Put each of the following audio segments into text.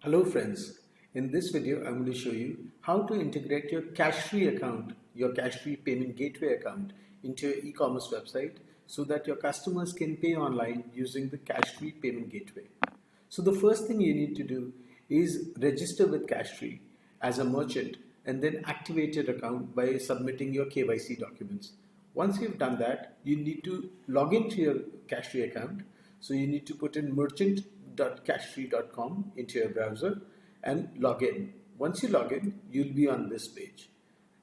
Hello friends, in this video I'm going to show you how to integrate your Cashfree account, your Cashfree payment gateway account into your e-commerce website so that your customers can pay online using the Cashfree payment gateway. So the first thing you need to do is register with Cashfree as a merchant and then activate your account by submitting your KYC documents. Once you've done that, you need to log into your Cashfree account. So you need to put in merchant.cashfree.com into your browser and log in. Once you log in, you'll be on this page.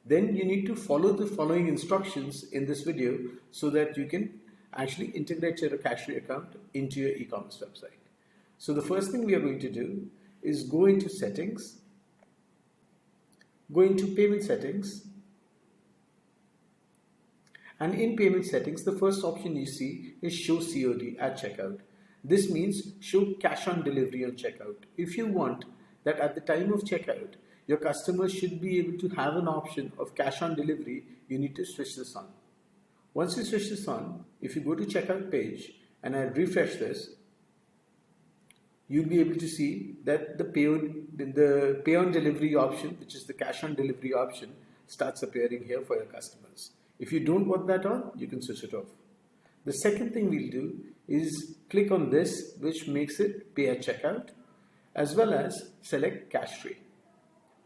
Then you need to follow the following instructions in this video so that you can actually integrate your Cashfree account into your e-commerce website. So the first thing we are going to do is go into settings, go into payment settings, and in payment settings, the first option you see is show COD at checkout. This means show cash on delivery on checkout. If you want that at the time of checkout, your customers should be able to have an option of cash on delivery, you need to switch this on. Once you switch this on, if you go to checkout page and I refresh this, you'll be able to see that the pay on delivery option, which is the cash on delivery option, starts appearing here for your customers. If you don't want that on, you can switch it off. The second thing we'll do is click on this, which makes it pay at checkout, as well as select Cashfree.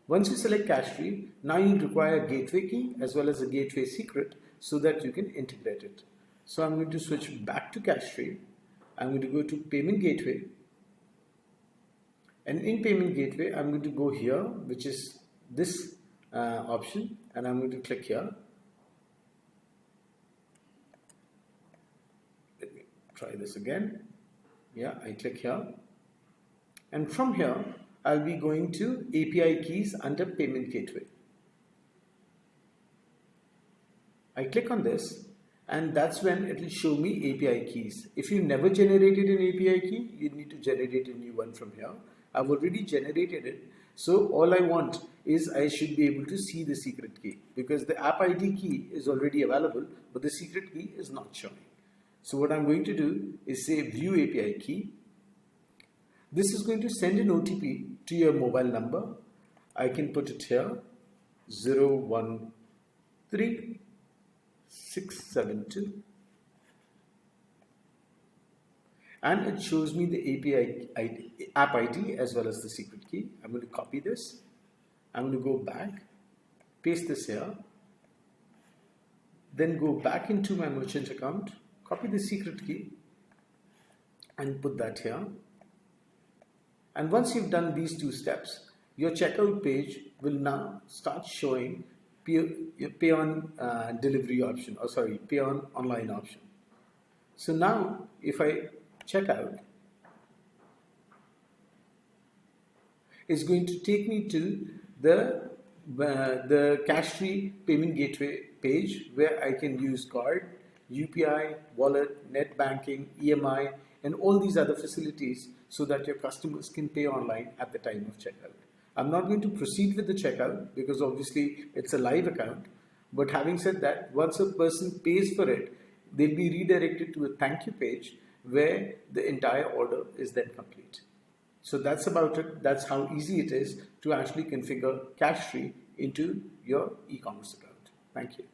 Once you select Cashfree, now you require a gateway key as well as a gateway secret so that you can integrate it. So I'm going to switch back to Cashfree. I'm going to go to Payment Gateway. And in Payment Gateway, I'm going to go here, which is this option, and I'm going to click here. Let me try this again. Yeah, I click here. And from here, I'll be going to API keys under Payment Gateway. I click on this, and that's when it will show me API keys. If you never generated an API key, you need to generate a new one from here. I've already generated it, so all I want is I should be able to see the secret key because the app ID key is already available, but the secret key is not showing. So what I'm going to do is say view API key. This is going to send an OTP to your mobile number. I can put it here, 013672. And it shows me the API ID, app ID as well as the secret key. I'm going to copy this. I'm going to go back, paste this here, then go back into my merchant account, copy the secret key and put that here. And once you've done these two steps, your checkout page will now start showing pay on delivery option, or sorry, pay on online option. So now if I check out, it's going to take me to the Cashfree payment gateway page where I can use card, UPI, wallet, net banking, EMI, and all these other facilities so that your customers can pay online at the time of checkout. I'm not going to proceed with the checkout because obviously it's a live account. But having said that, once a person pays for it, they'll be redirected to a thank you page where the entire order is then complete. So that's about it. That's how easy it is to actually configure Cashfree into your e-commerce account. Thank you.